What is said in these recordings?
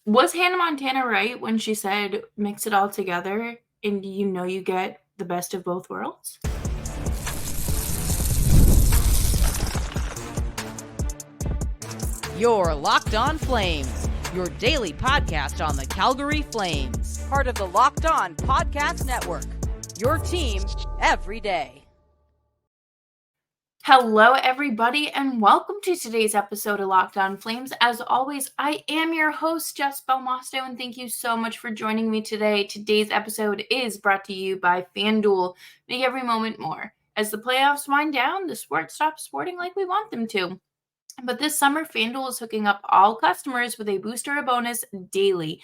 Was Hannah Montana right when she said, "Mix it all together and you get the best of both worlds"? You're Locked On Flames, your daily podcast on the Calgary Flames. Part of the Locked On Podcast Network, your team every day. Hello, everybody, and welcome to today's episode of Locked On Flames. As always, I am your host, Jess Belmosto, and thank you so much for joining me today. Today's episode is brought to you by FanDuel. Make every moment more. As the playoffs wind down, the sport stops sporting like we want them to. But this summer, FanDuel is hooking up all customers with a boost or a bonus daily.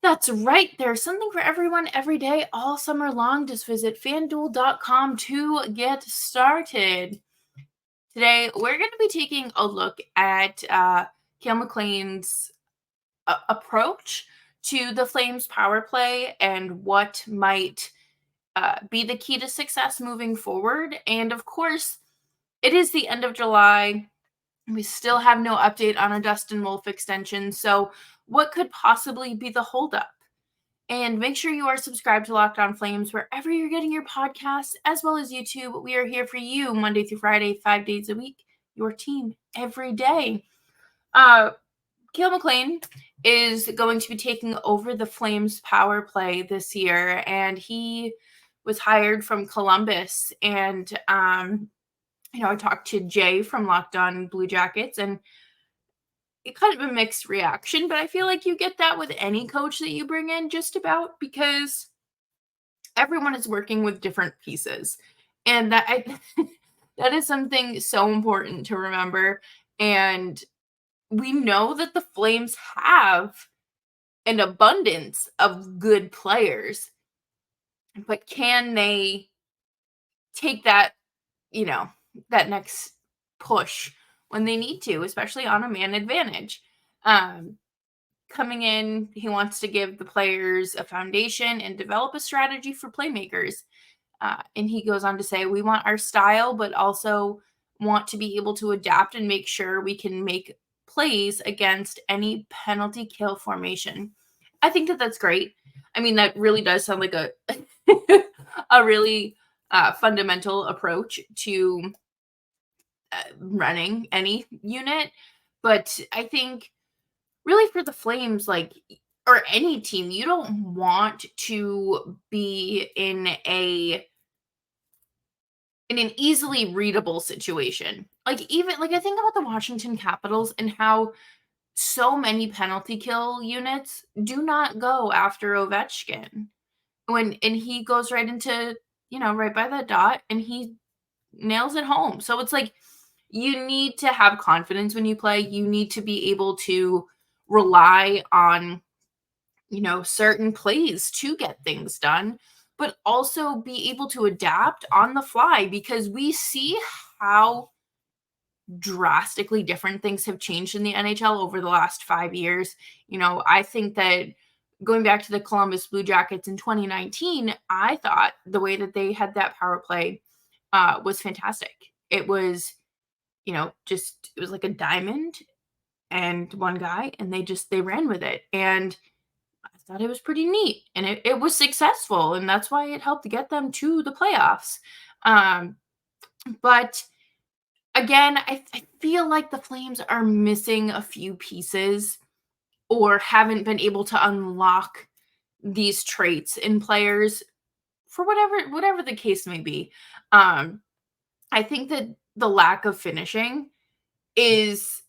That's right. There's something for everyone every day, all summer long. Just visit FanDuel.com to get started. Today, we're going to be taking a look at Cale McLean's approach to the Flames power play and what might be the key to success moving forward. And of course, it is the end of July. We still have no update on a Dustin Wolf extension. So what could possibly be the holdup? And make sure you are subscribed to Locked On Flames wherever you're getting your podcasts, as well as YouTube. We are here for you Monday through Friday, 5 days a week. Your team every day. Cale McLean is going to be taking over the Flames power play this year, and he was hired from Columbus. And I talked to Jay from Locked On Blue Jackets, and it kind of a mixed reaction, but I feel like you get that with any coach that you bring in just about, because everyone is working with different pieces. And that is something so important to remember. And we know that the Flames have an abundance of good players, but can they take that, that next push when they need to, especially on a man advantage? Coming in, he wants to give the players a foundation and develop a strategy for playmakers. And he goes on to say, we want our style, but also want to be able to adapt and make sure we can make plays against any penalty kill formation. I think that that's great. I mean, that really does sound like a a really fundamental approach to running any unit. But I think really for the Flames, or any team, you don't want to be in an easily readable situation. I think about the Washington Capitals and how so many penalty kill units do not go after Ovechkin. And he goes right into, right by that dot, and he nails it home. So it's like, you need to have confidence when you play. You need to be able to rely on, certain plays to get things done, but also be able to adapt on the fly, because we see how drastically different things have changed in the NHL over the last 5 years. I think that going back to the Columbus Blue Jackets in 2019, I thought the way that they had that power play was fantastic. It was, it was like a diamond and one guy, and they ran with it. And I thought it was pretty neat, and it was successful, and that's why it helped get them to the playoffs. But again, I feel like the Flames are missing a few pieces, or haven't been able to unlock these traits in players for whatever the case may be. I think that the lack of finishing is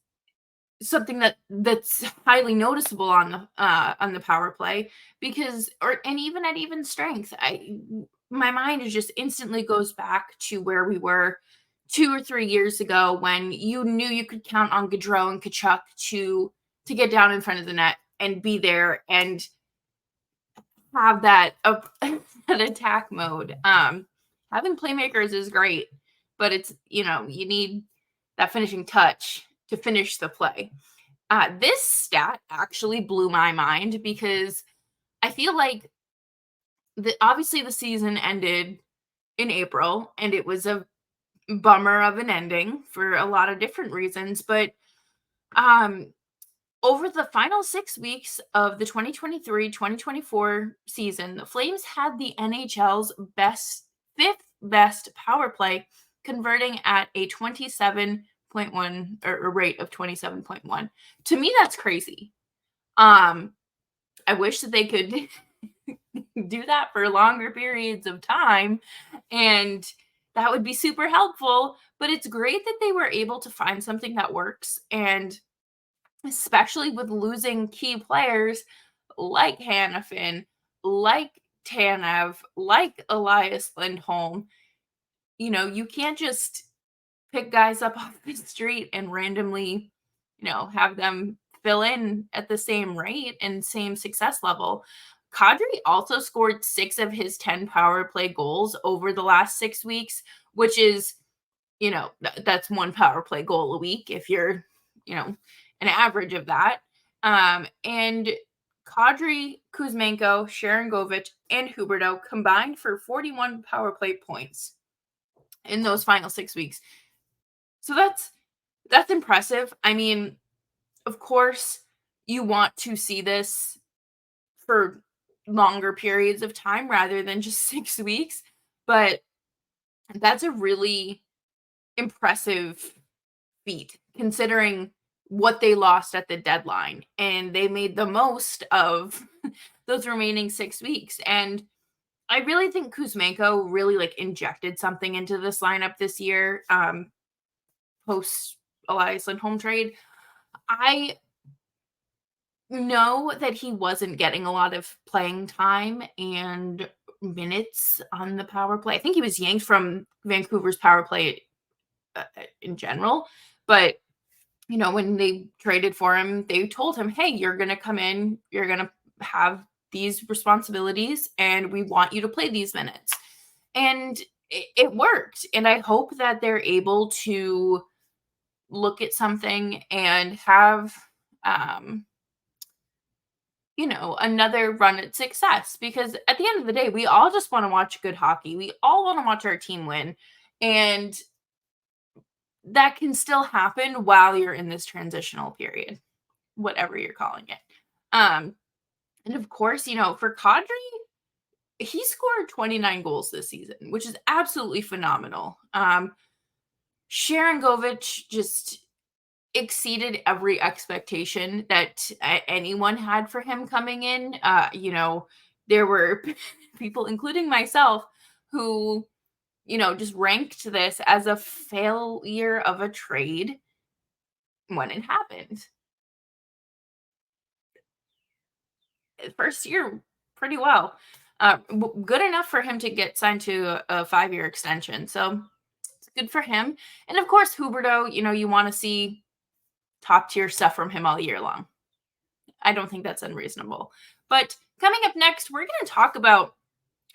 something that's highly noticeable on the power play, and even at even strength, my mind just instantly goes back to where we were 2 or 3 years ago, when you knew you could count on Gaudreau and Tkachuk to get down in front of the net and be there and have that that attack mode. Having playmakers is great, but it's, you need that finishing touch to finish the play. This stat actually blew my mind, because I feel like obviously the season ended in April, and it was a bummer of an ending for a lot of different reasons. But over the final 6 weeks of the 2023-2024 season, the Flames had the NHL's fifth best power play, converting at a 27.1 or a rate of 27.1. To me, that's crazy. I wish that they could do that for longer periods of time, and that would be super helpful. But it's great that they were able to find something that works, and especially with losing key players like Hanifin, like Tanev, like Elias Lindholm. You can't just pick guys up off the street and randomly, have them fill in at the same rate and same success level. Kadri also scored 6 of his 10 power play goals over the last 6 weeks, which is, that's 1 power play goal a week if you're, an average of that. And Kadri, Kuzmenko, Sharangovich, and Huberdeau combined for 41 power play points in those final 6 weeks. So that's impressive. I mean, of course, you want to see this for longer periods of time rather than just 6 weeks, but that's a really impressive feat considering what they lost at the deadline, and they made the most of those remaining 6 weeks. And I really think Kuzmenko really injected something into this lineup this year, post Elias Lindholm trade. I know that he wasn't getting a lot of playing time and minutes on the power play. I think he was yanked from Vancouver's power play in general, but when they traded for him, they told him, hey, you're going to come in, you're going to have these responsibilities, and we want you to play these minutes. And it worked. And I hope that they're able to look at something and have, another run at success. Because at the end of the day, we all just want to watch good hockey. We all want to watch our team win. And that can still happen while you're in this transitional period, whatever you're calling it. And of course, for Kadri, he scored 29 goals this season, which is absolutely phenomenal. Sharangovich just exceeded every expectation that anyone had for him coming in. There were people, including myself, who just ranked this as a failure of a trade when it happened. First year, pretty well. Good enough for him to get signed to a 5-year extension. So it's good for him. And of course, Huberdeau, you want to see top tier stuff from him all year long. I don't think that's unreasonable. But coming up next, we're going to talk about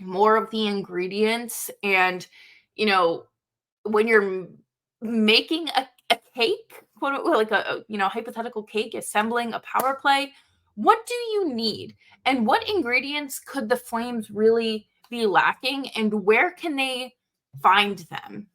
more of the ingredients and, when you're making a cake, quote unquote, like a hypothetical cake, assembling a power play, what do you need? And what ingredients could the Flames really be lacking? And where can they find them?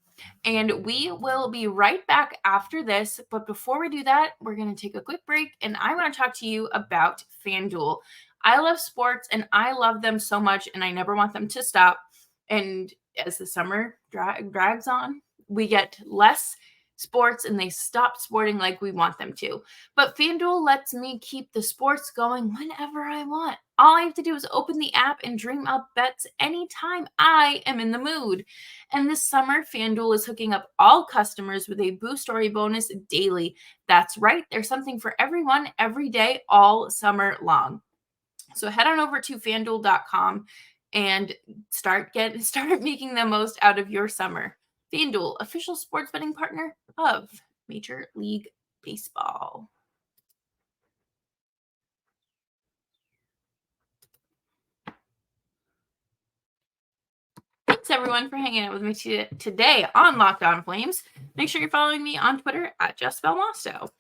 And we will be right back after this. But before we do that, we're going to take a quick break. And I want to talk to you about FanDuel. I love sports and I love them so much, and I never want them to stop. And as the summer drags on, we get less sports and they stop sporting like we want them to. But FanDuel lets me keep the sports going whenever I want. All I have to do is open the app and dream up bets anytime I am in the mood. And this summer, FanDuel is hooking up all customers with a boost story bonus daily. That's right. There's something for everyone every day, all summer long. So head on over to FanDuel.com and start making the most out of your summer. FanDuel, official sports betting partner of Major League Baseball. Thanks everyone for hanging out with me today on Locked On Flames. Make sure you're following me on Twitter at Jess Belmosto.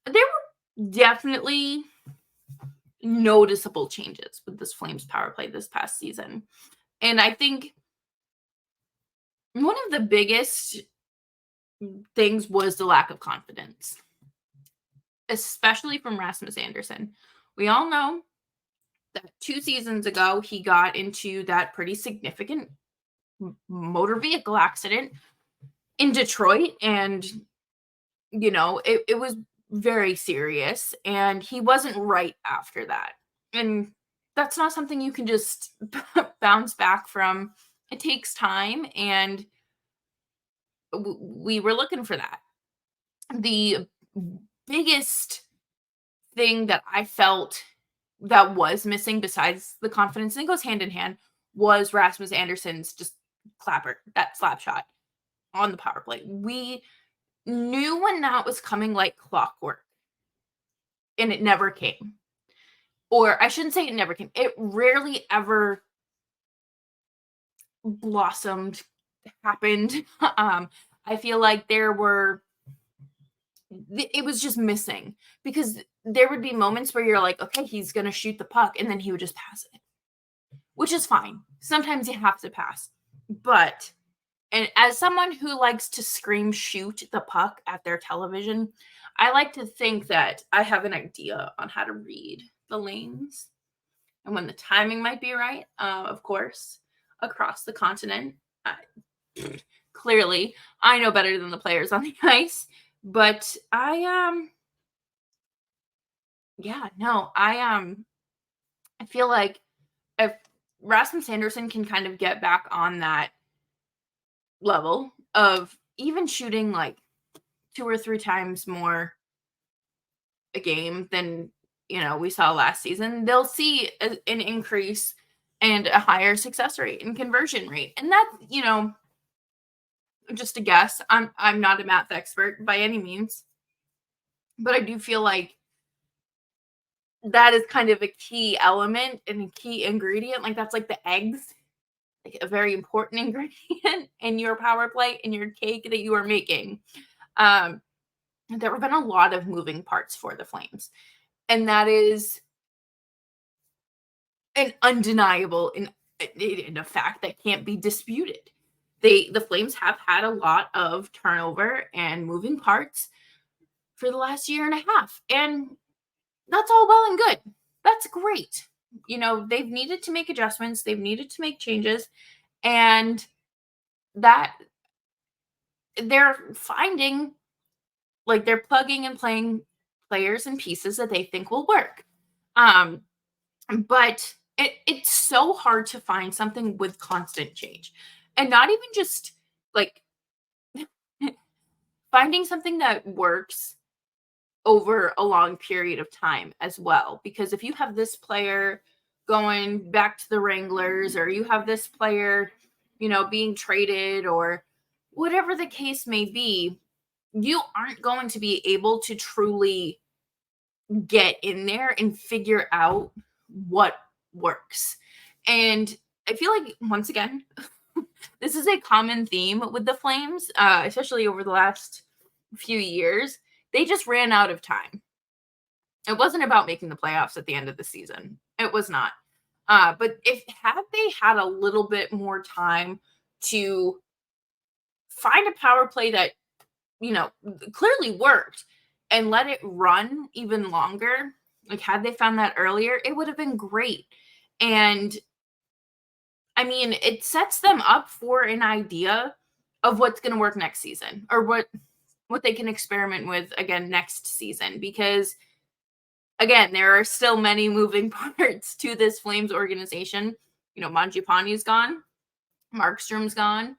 There were definitely noticeable changes with this Flames power play this past season. And I think one of the biggest things was the lack of confidence. especially from Rasmus Andersson. We all know that 2 seasons ago, he got into that pretty significant motor vehicle accident in Detroit, and, it was very serious, and he wasn't right after that. And that's not something you can just bounce back from. It takes time, and we were looking for that. The biggest thing that I felt that was missing, besides the confidence, and it goes hand in hand, was Rasmus Andersson's just that slap shot on the power play. We knew when that was coming like clockwork, and it never came. Or I shouldn't say it never came. It rarely ever blossomed, happened. I feel like it was just missing, because there would be moments where you're like, okay, he's going to shoot the puck, and then he would just pass it, which is fine. Sometimes you have to pass. But, and as someone who likes to scream shoot the puck at their television, I like to think that I have an idea on how to read the lanes and when the timing might be right. Of course, across the continent, clearly I know better than the players on the ice, but I feel like if Rasmus Andersson can kind of get back on that level of even shooting like 2 or 3 times more a game than, we saw last season, they'll see an increase and a higher success rate and conversion rate. And that's, just a guess. I'm not a math expert by any means, but I do feel like that is kind of a key element and a key ingredient. Like, that's like the eggs, like a very important ingredient in your power play, in your cake that you are making. There have been a lot of moving parts for the Flames, and that is an undeniable and a fact that can't be disputed. The Flames have had a lot of turnover and moving parts for the last year and a half, and that's all well and good. That's great. They've needed to make adjustments, they've needed to make changes, and that they're finding, like, they're plugging and playing players and pieces that they think will work. But it's so hard to find something with constant change, and not even just like finding something that works over a long period of time as well. Because if you have this player going back to the Wranglers, or you have this player, being traded, or whatever the case may be, you aren't going to be able to truly get in there and figure out what works. And I feel like, once again, this is a common theme with the Flames, especially over the last few years. They just ran out of time. It wasn't about making the playoffs at the end of the season. It was not. But had they had a little bit more time to find a power play that, clearly worked, and let it run even longer, like, had they found that earlier, it would have been great. And I mean, it sets them up for an idea of what's going to work next season, or what they can experiment with again next season, because again, there are still many moving parts to this Flames organization. Mangiapane's gone, Markstrom's gone,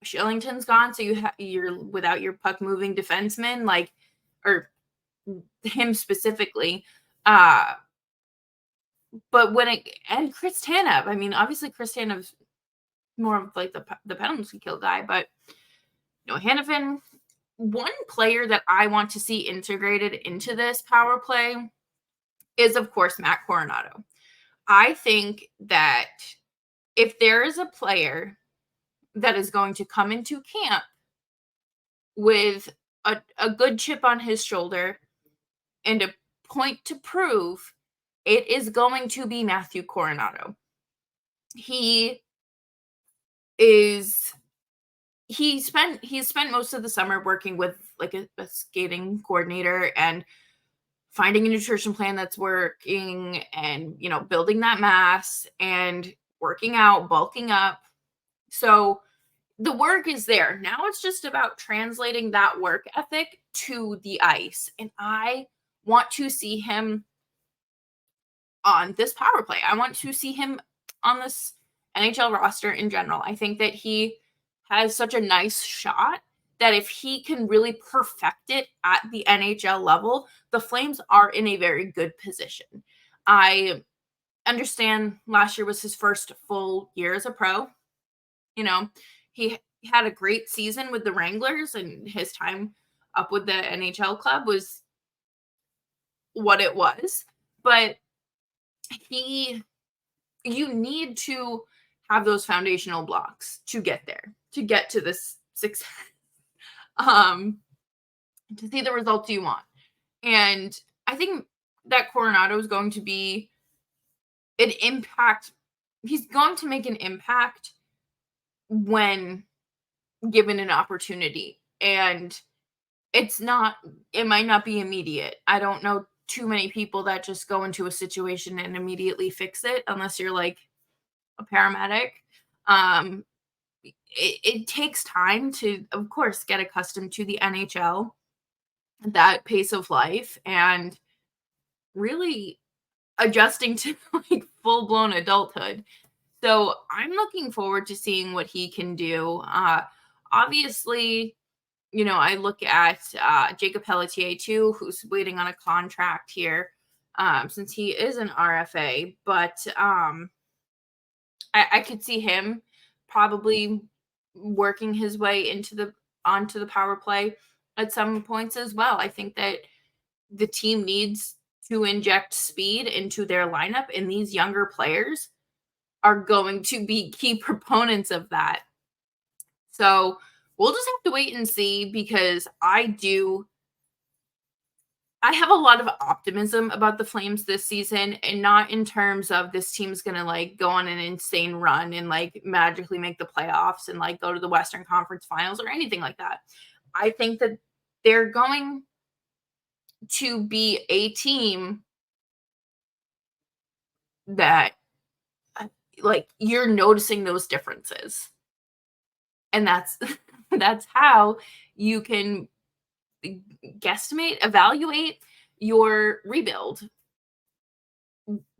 Shillington's gone, so you're without your puck moving defenseman, like, or him specifically. But and Chris Tanev, I mean, obviously Chris Tanev's more of like the penalty kill guy, but Hanifin, one player that I want to see integrated into this power play is, of course, Matt Coronato. I think that if there is a player that is going to come into camp with a good chip on his shoulder and a point to prove, it is going to be Matthew Coronato. He is he's spent most of the summer working with like a skating coordinator and finding a nutrition plan that's working and, building that mass and working out, bulking up. So the work is there. Now it's just about translating that work ethic to the ice. And I want to see him on this power play. I want to see him on this NHL roster in general. I think that he has such a nice shot that if he can really perfect it at the NHL level, the Flames are in a very good position. I understand last year was his first full year as a pro. He had a great season with the Wranglers, and his time up with the NHL club was what it was. But you need to have those foundational blocks to get there, to get to this success, to see the results you want. And I think that Coronado is going to be an impact. He's going to make an impact when given an opportunity. And it might not be immediate. I don't know too many people that just go into a situation and immediately fix it, unless you're like a paramedic. It takes time to, of course, get accustomed to the NHL, that pace of life, and really adjusting to like full-blown adulthood. So I'm looking forward to seeing what he can do. Obviously, I look at Jacob Pelletier too, who's waiting on a contract here, since he is an RFA. But I could see him probably working his way onto the power play at some points as well. I think that the team needs to inject speed into their lineup, and these younger players are going to be key proponents of that. So we'll just have to wait and see, because I have a lot of optimism about the Flames this season, and not in terms of this team's going to like go on an insane run and like magically make the playoffs and like go to the Western Conference Finals or anything like that. I think that they're going to be a team that like you're noticing those differences. And that's how you can guesstimate, evaluate your rebuild,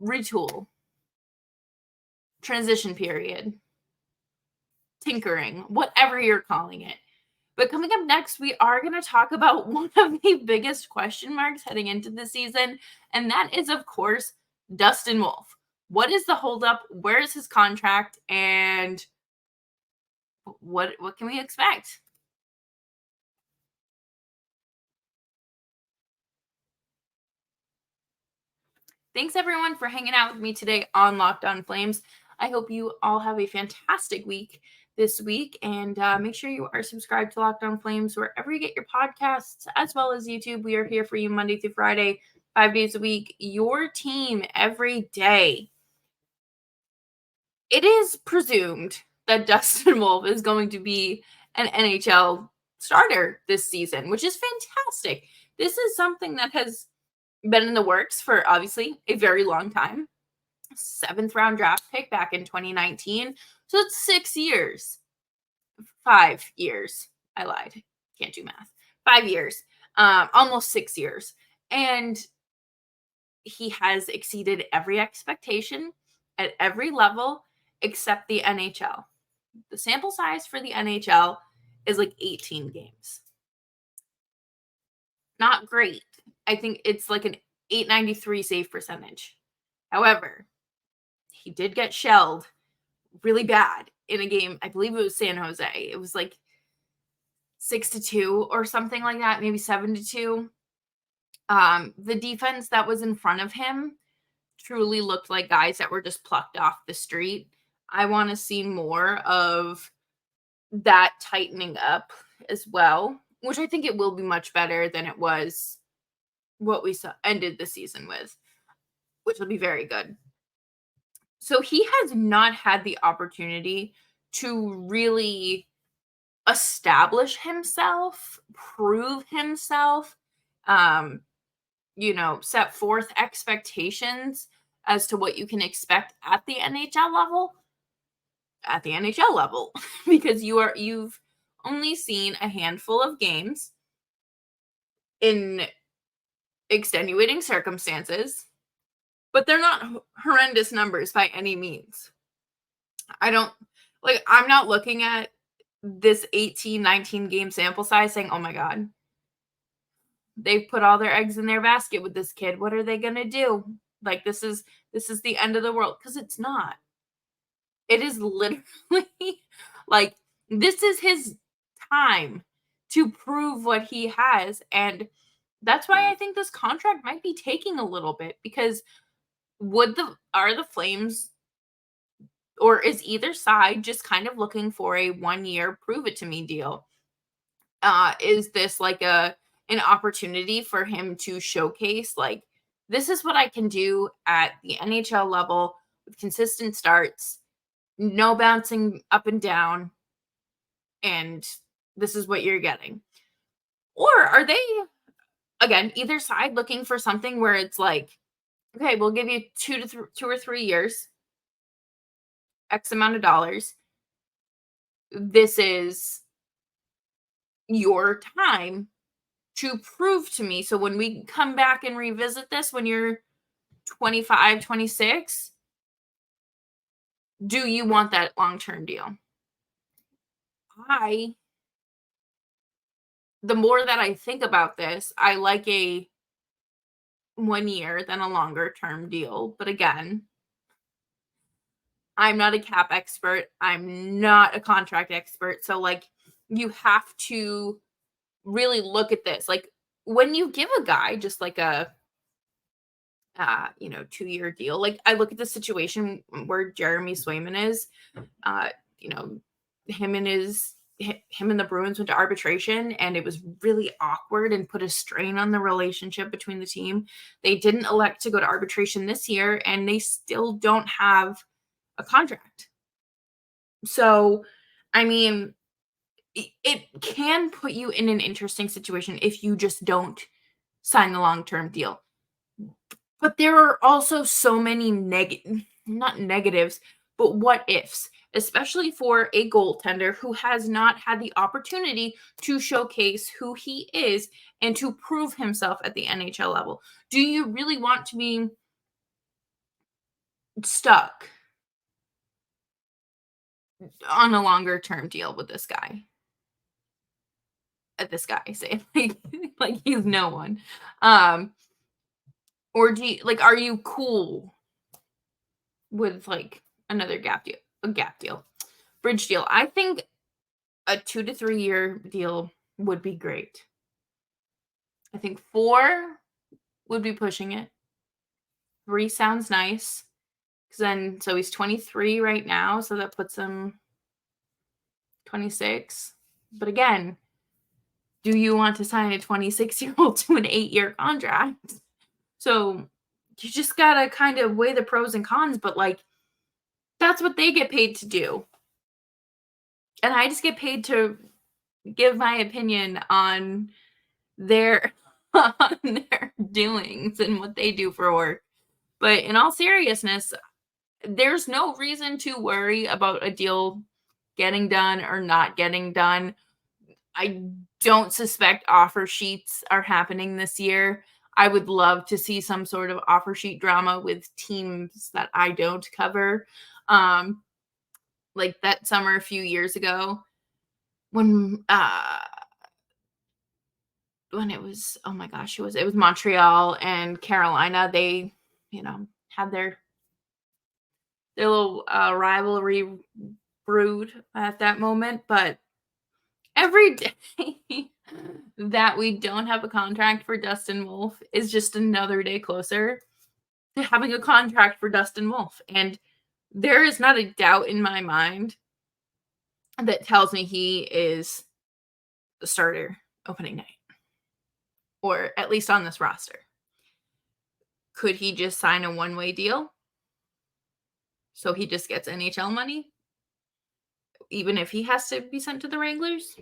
retool, transition period, tinkering, whatever you're calling it. But coming up next, we are going to talk about one of the biggest question marks heading into the season, and that is, of course, Dustin Wolf. What is the holdup? Where is his contract? And what can we expect? Thanks, everyone, for hanging out with me today on Locked On Flames. I hope you all have a fantastic week this week, and make sure you are subscribed to Locked On Flames wherever you get your podcasts, as well as YouTube. We are here for you Monday through Friday, 5 days a week, your team every day. It is presumed that Dustin Wolf is going to be an NHL starter this season, which is fantastic. This is something that has been in the works for obviously a very long time. 7th round draft pick back in 2019. So it's 6 years. 5 years. I lied. Can't do math. 5 years. Almost 6 years. And he has exceeded every expectation at every level except the NHL. The sample size for the NHL is like 18 games. Not great. I think it's like an .893 save percentage. However, he did get shelled really bad in a game. I believe it was San Jose. It was like 6-2 or something like that, maybe 7-2. The defense that was in front of him truly looked like guys that were just plucked off the street. I want to see more of that tightening up as well, which I think it will be much better than it was what we ended the season with, which will be very good. So he has not had the opportunity to really establish himself, prove himself, set forth expectations as to what you can expect at the NHL level, because you've only seen a handful of games in extenuating circumstances, but they're not horrendous numbers by any means. I'm not looking at this 18, 19 game sample size saying, oh my God, they've put all their eggs in their basket with this kid. What are they going to do? Like, this is the end of the world. Because it's not. It is literally like, this is his time to prove what he has. And that's why I think this contract might be taking a little bit, because are the Flames, or is either side just kind of looking for a 1-year prove it to me deal? Is this like an opportunity for him to showcase, like, this is what I can do at the NHL level with consistent starts, no bouncing up and down, and this is what you're getting? Or are they, again, either side looking for something where it's like, okay, we'll give you 2 or 3 years, X amount of dollars. This is your time to prove to me. So when we come back and revisit this, when you're 25, 26, do you want that long-term deal? The more that I think about this, I like a 1 year than a longer term deal. But again, I'm not a cap expert. I'm not a contract expert. So, like, you have to really look at this. Like, when you give a guy just like a 2-year deal, like, I look at the situation where Jeremy Swayman is, you know, him and the Bruins went to arbitration, and it was really awkward and put a strain on the relationship between the team. They didn't elect to go to arbitration this year, and they still don't have a contract. So, I mean, it can put you in an interesting situation if you just don't sign the long-term deal. But there are also so many not negatives, but what ifs, especially for a goaltender who has not had the opportunity to showcase who he is and to prove himself at the NHL level. Do you really want to be stuck on a longer term deal with this guy? Say, like he's no one. Or are you cool with like another bridge deal? I think a 2 to 3 year deal would be great. I think 4 would be pushing it. 3 sounds nice. So he's 23 right now, so that puts him 26. But again, do you want to sign a 26-year-old to an 8-year contract? So you just gotta kind of weigh the pros and cons, but like, that's what they get paid to do. And I just get paid to give my opinion on their on their doings and what they do for work. But in all seriousness, there's no reason to worry about a deal getting done or not getting done. I don't suspect offer sheets are happening this year. I would love to see some sort of offer sheet drama with teams that I don't cover. Like that summer a few years ago when it was, oh my gosh, it was Montreal and Carolina. They, had their little rivalry brewed at that moment. But every day that we don't have a contract for Dustin Wolf is just another day closer to having a contract for Dustin Wolf. And there is not a doubt in my mind that tells me he is the starter opening night, or at least on this roster. Could he just sign a one-way deal so he just gets NHL money? even if he has to be sent to the Wranglers.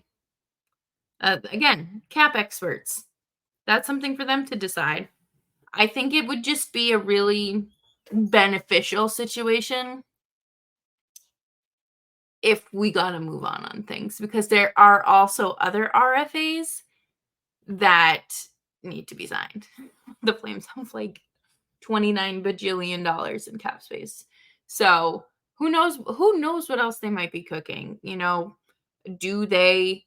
Again, cap experts. That's something for them to decide. I think it would just be a really beneficial situation if we got to move on things, because there are also other RFAs that need to be signed. The Flames have like $29 bajillion in cap space. So who knows what else they might be cooking? Do they,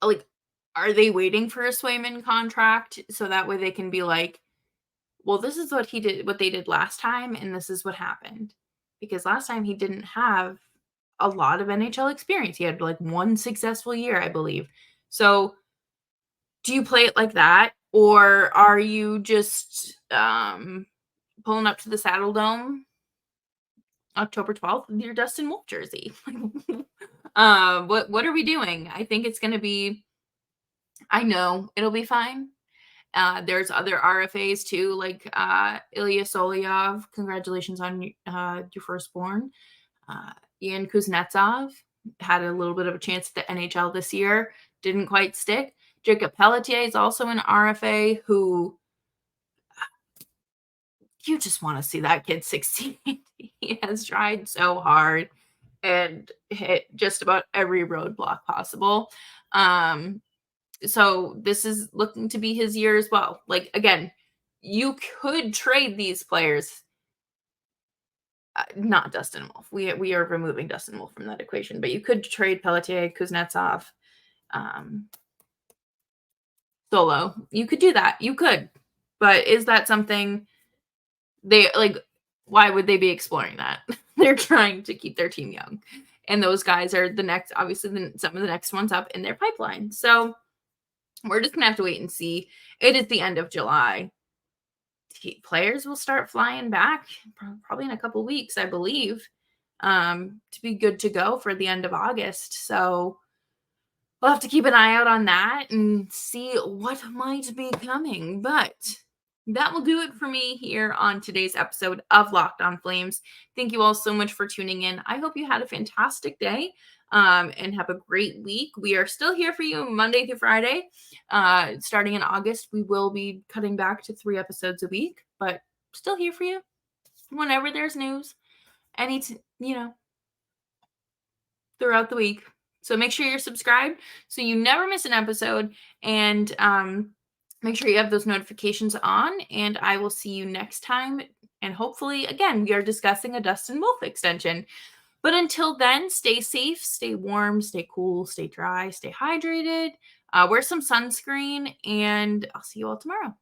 like, are they waiting for a Swayman contract so that way they can be like, well, this is what they did last time, and this is what happened? Because last time he didn't have a lot of NHL experience. He had like one successful year, I believe. So do you play it like that? Or are you just pulling up to the Saddle Dome October 12th with your Dustin Wolf jersey? What are we doing? I think it's going to be, I know it'll be fine. There's other RFAs too, like Elias Lindholm. Congratulations on your firstborn. Ian Kuznetsov had a little bit of a chance at the NHL this year. Didn't quite stick. Jacob Pelletier is also an RFA who you just want to see that kid succeed. He has tried so hard and hit just about every roadblock possible. So this is looking to be his year as well. Like, again, you could trade these players. Not Dustin Wolf. We are removing Dustin Wolf from that equation, but you could trade Pelletier, Kuznetsov, solo. You could do that. You could. But is that something they like? Why would they be exploring that? They're trying to keep their team young. And those guys are the next, obviously, some of the next ones up in their pipeline. So we're just going to have to wait and see. It is the end of July. Players will start flying back probably in a couple weeks, I believe, to be good to go for the end of August. So we'll have to keep an eye out on that and see what might be coming. But that will do it for me here on today's episode of Locked On Flames. Thank you all so much for tuning in. I hope you had a fantastic day and have a great week. We are still here for you Monday through Friday. Starting in August, we will be cutting back to 3 episodes a week, but still here for you whenever there's news, throughout the week. So make sure you're subscribed so you never miss an episode, and make sure you have those notifications on, and I will see you next time. And hopefully, again, we are discussing a Dustin Wolf extension. But until then, stay safe, stay warm, stay cool, stay dry, stay hydrated, wear some sunscreen, and I'll see you all tomorrow.